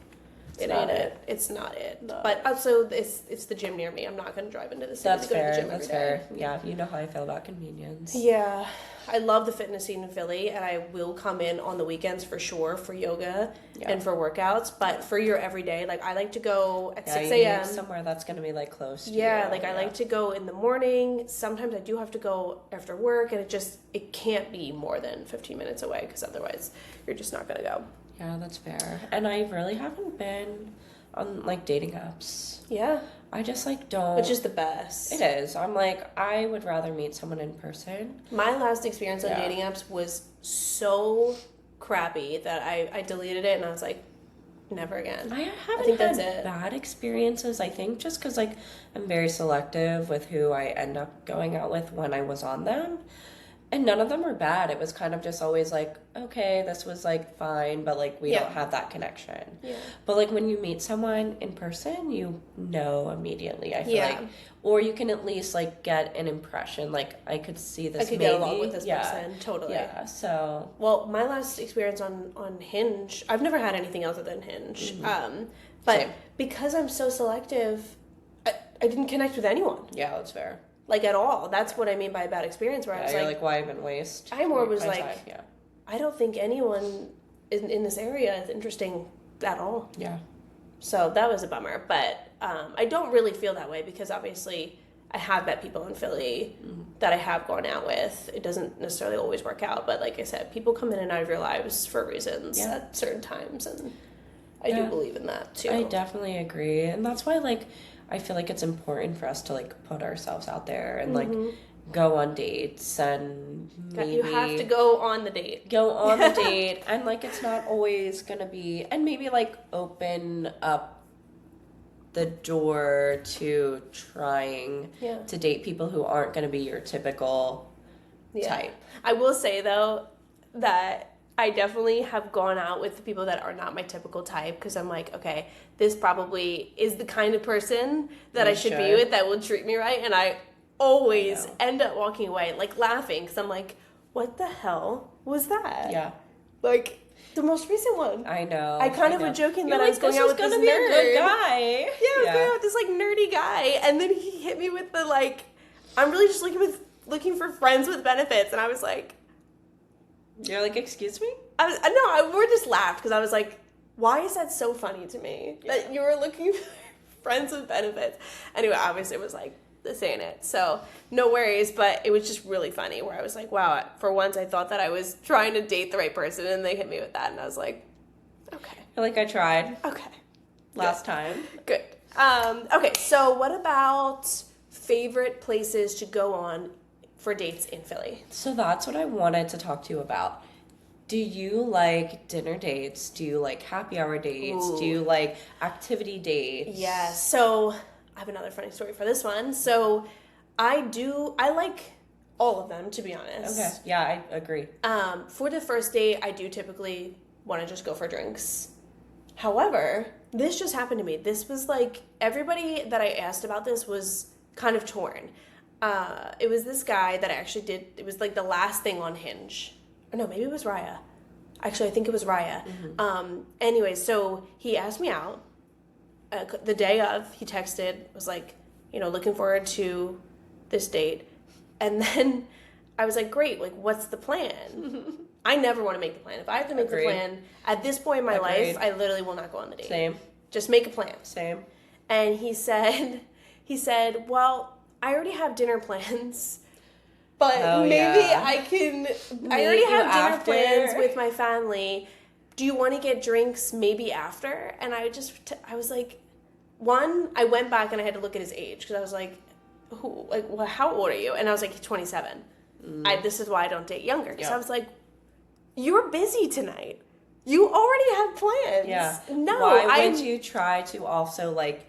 it ain't it. It's not it. No. But also, it's the gym near me. I'm not going to drive into the city That's to go fair. to the gym That's every day. fair. Yeah, you know how I feel about convenience. Yeah. I love the fitness scene in Philly, and I will come in on the weekends for sure for yoga and for workouts. But for your everyday, like I like to go at 6 a.m. somewhere that's going to be like close to you. Like I like to go in the morning. Sometimes I do have to go after work, and it can't be more than 15 minutes away because otherwise you're just not going to go. Yeah, that's fair. And I really haven't been on like dating apps. Yeah. I just like don't. Which is the best. It is. I'm like, I would rather meet someone in person. My last experience on dating apps was so crappy that I deleted it and I was like, never again. I haven't had bad experiences, I think, just because like I'm very selective with who I end up going out with when I was on them. And none of them were bad. It was kind of just always like, okay, this was like fine, but like we don't have that connection. Yeah. But like when you meet someone in person, you know immediately, I feel like. Or you can at least like get an impression. Like I could see this. I could get along with this person. Totally. Yeah. So. Well, my last experience on Hinge, I've never had anything other than Hinge. Mm-hmm. But because I'm so selective, I didn't connect with anyone. Yeah, that's fair. Like at all. That's what I mean by a bad experience. Where I was like, why even waste? I more was like, I don't think anyone in this area is interesting at all. Yeah. So that was a bummer, but I don't really feel that way because obviously I have met people in Philly that I have gone out with. It doesn't necessarily always work out, but like I said, people come in and out of your lives for reasons at certain times, and I do believe in that too. I definitely agree, and that's why like. I feel like it's important for us to like put ourselves out there and like go on dates and maybe you have to go on the date. Go on the date and like it's not always gonna be and maybe like open up the door to trying to date people who aren't going to be your typical type. I will say, though, that I definitely have gone out with people that are not my typical type because I'm like, okay, this probably is the kind of person that I should be with that will treat me right. And I always end up walking away, like, laughing because I'm like, what the hell was that? Yeah. Like, the most recent one. I know. I kind of was joking that I was going out with this nerd. Be a good guy. Yeah, I was going out with this, like, nerdy guy. And then he hit me with the, like, I'm really just looking for friends with benefits. And I was like... You're like, excuse me? We just laughed because I was like, why is that so funny to me? That you were looking for friends with benefits. Anyway, obviously it was like, this ain't it. So no worries, but it was just really funny where I was like, wow, for once I thought that I was trying to date the right person and they hit me with that and I was like, okay. I feel like I tried. Okay. Last time. Good. Okay, so what about favorite places to go on for dates in Philly? So that's what I wanted to talk to you about. Do you like dinner dates? Do you like happy hour dates? Ooh. Do you like activity dates? Yes. So I have another funny story for this one. So I like all of them, to be honest. Okay. Yeah, I agree. For the first date, I do typically want to just go for drinks. However, this just happened to me. This was like, everybody that I asked about this was kind of torn. It was this guy that I actually did, it was like the last thing on Hinge. Or no, maybe it was Raya. Actually, I think it was Raya. Anyway, so he asked me out. The day of, he texted, was like, looking forward to this date. And then I was like, great, like, what's the plan? I never want to make the plan. If I have to make the plan, at this point in my life, I literally will not go on the date. Same. Just make a plan. Same. And he said, well, I already have dinner plans, but maybe I already have dinner plans with my family. Do you want to get drinks maybe after? And I was like, I went back and I had to look at his age because I was like, how old are you? And I was like, 27. This is why I don't date younger. Because I was like, you're busy tonight. You already have plans. Yeah. No. Why would you try to also like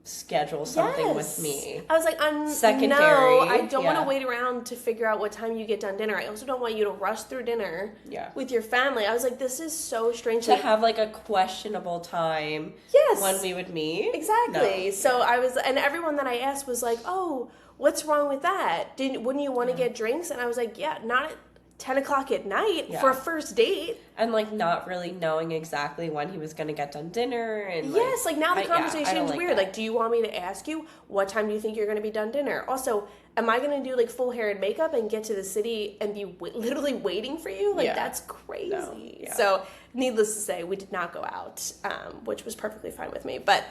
schedule something with me? I was like, secondary. No, I don't want to wait around to figure out what time you get done dinner. I also don't want you to rush through dinner with your family. I was like, this is so strange to have like a questionable time when we would meet. Exactly. No. So I was, and everyone that I asked was like, oh, what's wrong with that? Wouldn't you want to get drinks? And I was like, yeah, not at 10 o'clock at night for a first date. And like not really knowing exactly when he was going to get done dinner. And like now the conversation's weird. That. Like, do you want me to ask you what time do you think you're going to be done dinner? Also, am I going to do like full hair and makeup and get to the city and be literally waiting for you? Like that's crazy. No. Yeah. So needless to say, we did not go out, which was perfectly fine with me. But,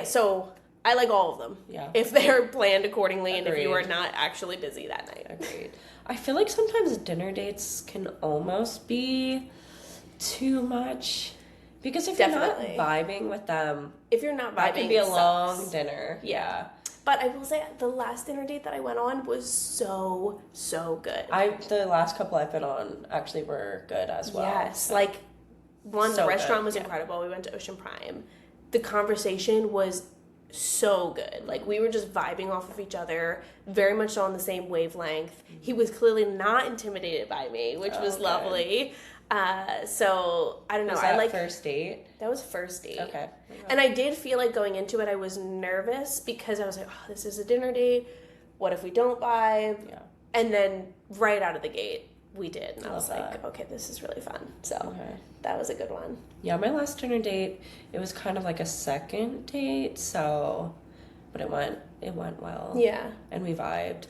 so I like all of them. Yeah. If they're planned accordingly and if you are not actually busy that night. Agreed. I feel like sometimes dinner dates can almost be too much. Because if you're not vibing with them, that can be a long dinner. Yeah. But I will say the last dinner date that I went on was so, so good. The last couple I've been on actually were good as well. Yes. So. Like, the restaurant was incredible. We went to Ocean Prime. The conversation was so good. Like, we were just vibing off of each other, very much on the same wavelength. He was clearly not intimidated by me, which was lovely. So I don't know. Was that first date? That was first date. Okay. And I did feel like going into it, I was nervous because I was like, oh, this is a dinner date. What if we don't vibe? Yeah. And then right out of the gate, we did. And I was like, okay, this is really fun. So that was a good one. Yeah, my last dinner date, it was kind of like a second date. But it went well. Yeah. And we vibed.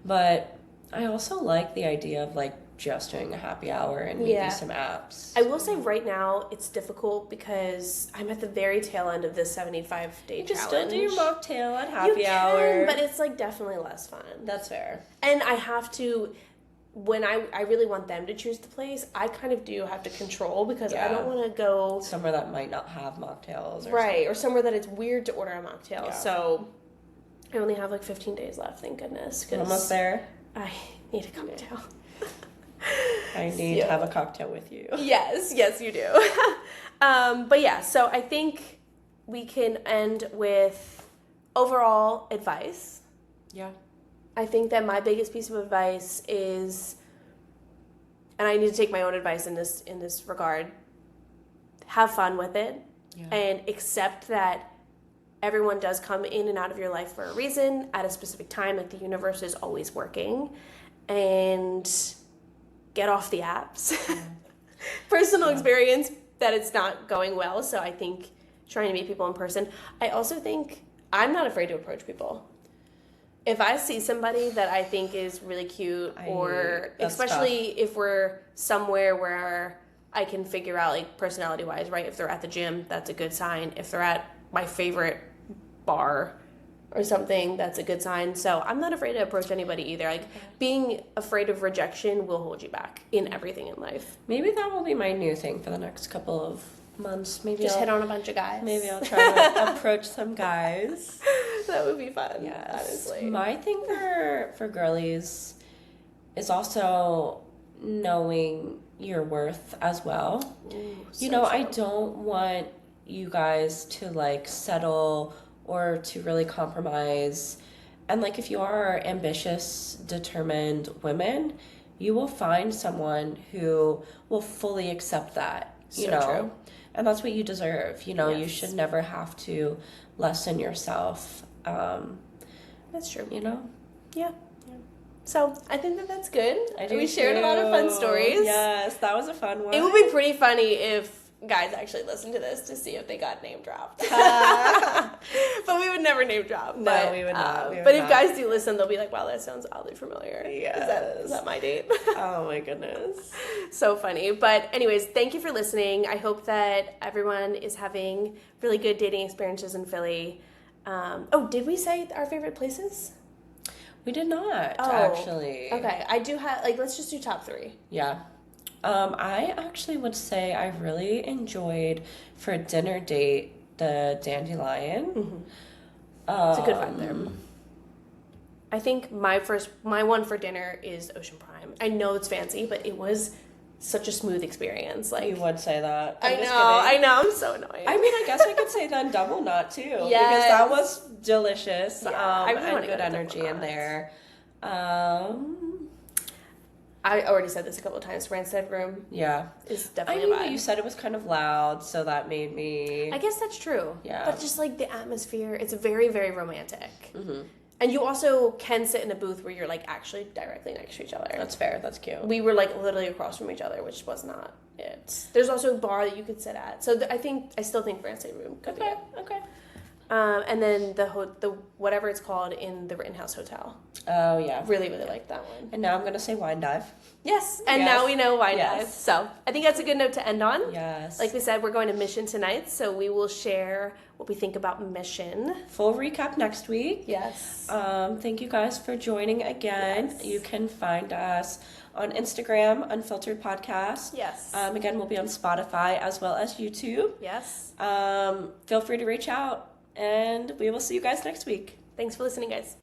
But I also like the idea of like just doing a happy hour and maybe some apps. I will say right now it's difficult because I'm at the very tail end of this 75-day challenge. You still do your mocktail at happy hour. But it's like definitely less fun. That's fair. And I have to, when I really want them to choose the place, I kind of do have to control because I don't want to go somewhere that might not have mocktails. Or somewhere that it's weird to order a mocktail. Yeah. So I only have like 15 days left, thank goodness. Almost there. I need a cocktail. I need to have a cocktail with you. Yes, you do. But yeah, so I think we can end with overall advice. Yeah. I think that my biggest piece of advice is, and I need to take my own advice in this regard, have fun with it, and accept that everyone does come in and out of your life for a reason at a specific time. Like, the universe is always working, and get off the apps. Personal experience that it's not going well, so I think trying to meet people in person. I also think I'm not afraid to approach people. If I see somebody that I think is really cute, or especially if we're somewhere where I can figure out, like, personality-wise, right? If they're at the gym, that's a good sign. If they're at my favorite bar or something, that's a good sign. So I'm not afraid to approach anybody either. Like, being afraid of rejection will hold you back in everything in life. Maybe that will be my new thing for the next couple of months. Maybe just hit on a bunch of guys. Maybe I'll try to approach some guys. That would be fun. Yes. Honestly. My thing for girlies is also knowing your worth as well. Ooh, you know, true. I don't want you guys to, like, settle or to really compromise. And, like, if you are ambitious, determined women, you will find someone who will fully accept that, you know. True. And that's what you deserve. You know, you should never have to lessen yourself. That's true. You know? Yeah. So I think that's good. We shared too. A lot of fun stories. Yes, that was a fun one. It would be pretty funny if guys actually listened to this to see if they got name dropped. But we would never name drop. No, we would not. But if guys do listen, they'll be like, wow, that sounds oddly familiar. Yes. Is that my date? Oh my goodness. So funny. But anyways, thank you for listening. I hope that everyone is having really good dating experiences in Philly. Did we say our favorite places? We did not, actually. Okay, I do have, like, let's just do top 3. Yeah. I actually would say I really enjoyed, for a dinner date, the Dandelion. Mm-hmm. It's a good vibe there. I think my one for dinner is Ocean Prime. I know it's fancy, but it was such a smooth experience. Like, you would say that. I know. I'm so annoying. I mean, I guess I could say then Double Knot too. Yes. Because that was delicious. Yeah, I really and want to good go to energy Double in Knots. there. I already said this a couple of times. Rancid Room. Yeah. Is definitely a vibe. You said it was kind of loud, so that made me. I guess that's true. Yeah. But just, like, the atmosphere, it's very, very romantic. Mm-hmm. And you also can sit in a booth where you're, like, actually directly next to each other. That's fair. That's cute. We were, like, literally across from each other, which was not it. There's also a bar that you could sit at. So I still think Rancid Room could be it. Okay. And then the whatever it's called in the Rittenhouse Hotel. Oh, yeah. Really, really like that one. And now I'm going to say Wine Dive. Yes. And now we know Wine Dive. Yes. So I think that's a good note to end on. Yes. Like we said, we're going to Mission tonight, so we will share what we think about Mission. Full recap next week. Yes. Thank you guys for joining again. Yes. You can find us on Instagram, Unfiltered Podcast. Yes. Again, we'll be on Spotify as well as YouTube. Yes. Feel free to reach out, and we will see you guys next week. Thanks for listening, guys.